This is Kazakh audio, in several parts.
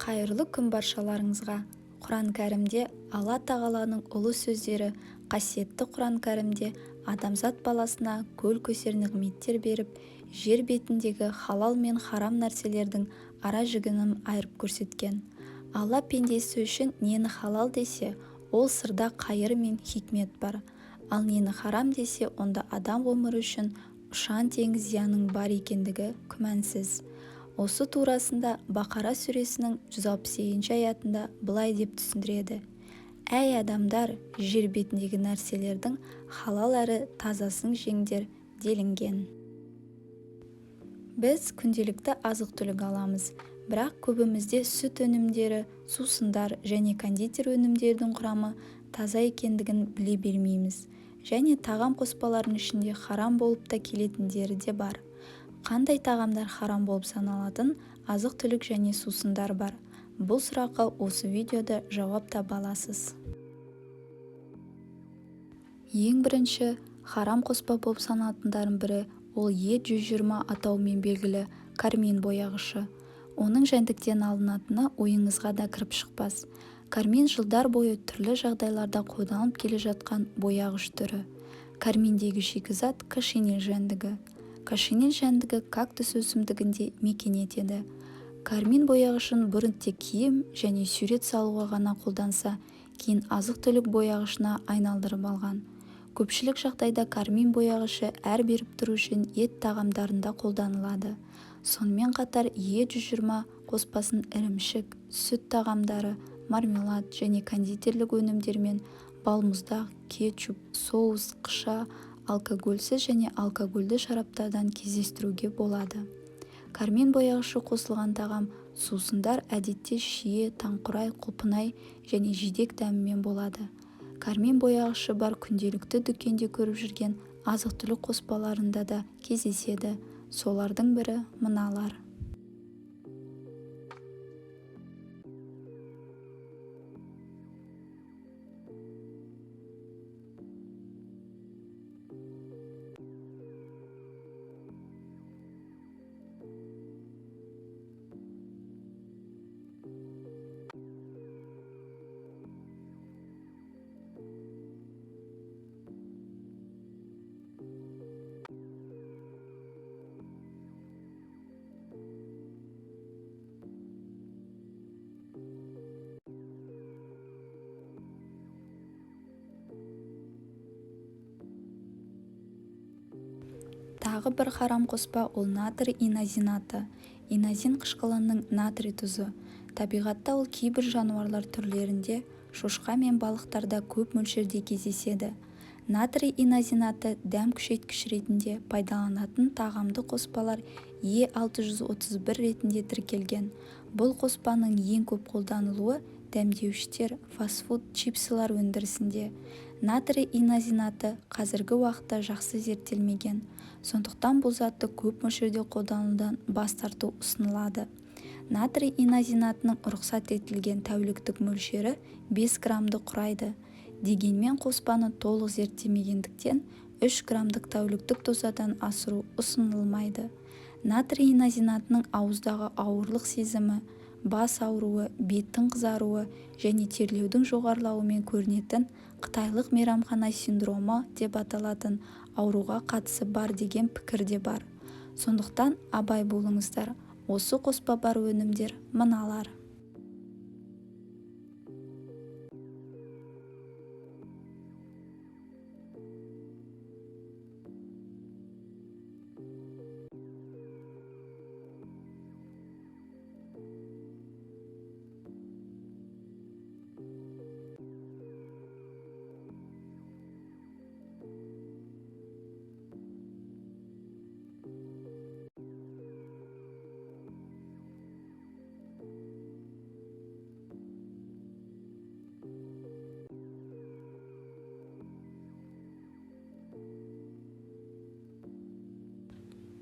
Қайырлы күн баршаларыңызға. Құран кәрімде Алла тағаланың ұлы сөздері, қасиетті Құран кәрімде адамзат баласына көл көсер нығметтер беріп, жер бетіндегі халал мен харам нәрселердің ара жігінін айырып көрсеткен. Алла пендесі үшін нені халал десе, ол сырда қайыр мен хикмет бар. Ал нені харам десе, онда адам ғұмыры үшін ұшан теңіз зияның бар екендігі күмәнсіз. Осы турасында Бақара сүресінің 160 аятында былай деп түсіндіреді: Әй адамдар, жер бетіндегі нәрселердің халал әрі тазасын жеңдер делінген. Біз күнделікті азық-түлік аламыз, бірақ көбімізде сүт өнімдері, сусындар және кондитер өнімдердің құрамы таза екендігін біле бермейміз. Және тағам қоспаларының ішінде харам болып та келетіндері де бар. Қандай тағамдар харам болып саналатын азық-түлік және сусындар бар? Бұл сұраққа осы видеода жауап таба аласыз. Ең бірінші, харам қоспа болып саналатындардың бірі ол Е120 атауымен белгілі кармин бояғышы. Оның жәндіктен алынатыны ойыңызға да кіріп шықпас. Кармин жылдар бойы түрлі жағдайларда қолданылып келе жатқан бояғыш түрі. Карминдегі шикізат кошенил жәндігі. Кошенил жәндігі кактус өсімдігінде мекен етеді. Кармин бояғышын бұрын тек киім және сурет салуға ғана қолданса, кейін азық-түлік бояғышына айналдырып алған. Көпшілік жағдайда кармин бояғышы әр беріп тұру үшін ет тағамдарында қолданылады. Сонымен қатар Е120 қоспасын ірімшік, сүт тағамдары, мармелад және кондитерлік өнімдермен балмұздақ, кетчуп, соус, қыша, алкогольсіз және алкогольді шараптардан кездестіруге болады. Кармин бояғышы қосылған тағам сусындар әдетте шие, таңқурай, құлпынай және жидек дәмімен болады. Кармин бояғышы бар күнделікті дүкенде көріп жүрген азық-түлік қоспаларында да кездеседі. Солардың бірі мыналар. Тағы бір харам қоспа ол натрий инозинаты. Инозин қышқылының натрий тұзы. Табиғатта ол кейбір жануарлар түрлерінде, шошқа мен балықтарда көп мөлшерде кездеседі. Натрий инозинаты дәм күшейткіш ретінде пайдаланатын тағамды қоспалар Е631 ретінде тіркелген. Бұл қоспаның ең көп қолданылуы дәмдеуіштер, фастфуд, чипсылар өндірісінде. Натрий инозинаты қазіргі уақытта жақсы зерттелмеген. Сондықтан бұл затты көп мөлшерде қолданудан бас тарту ұсынылады. Натрий инозинатының рұқсат етілген тәуліктік мөлшері 5 граммды құрайды. Дегенмен қоспаны толық зерттемегендіктен 3 граммдық тәуліктік дозадан асыру ұсынылмайды. Натрий инозинатының ауыздағы ауырлық сезімі, бас ауруы, беттің қызаруы және терлеудің жоғарылауымен көрінетін қытайлық мейрамхана синдромы деп аталатын ауруға қатысы бар деген пікір де бар. Сондықтан абай болыңыздар. Осы қоспа бар өнімдер мыналар.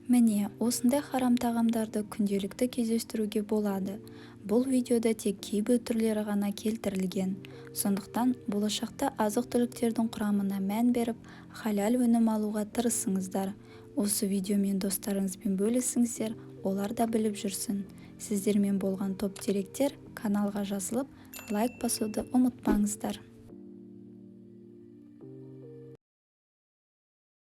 Міне, осындай харам тағамдарды күнделікті кездестіруге болады. Бұл видеода тек кейбір түрлері ғана келтірілген. Сондықтан болашақта азық-түліктердің құрамына мән беріп, халал өнім алуға тырысыңыздар. Осы видеомен достарыңызбен бөлісіңіздер, олар да біліп жүрсін. сіздермен болған топ деректер каналға жазылып лайк басуды ұмытпаңыздар.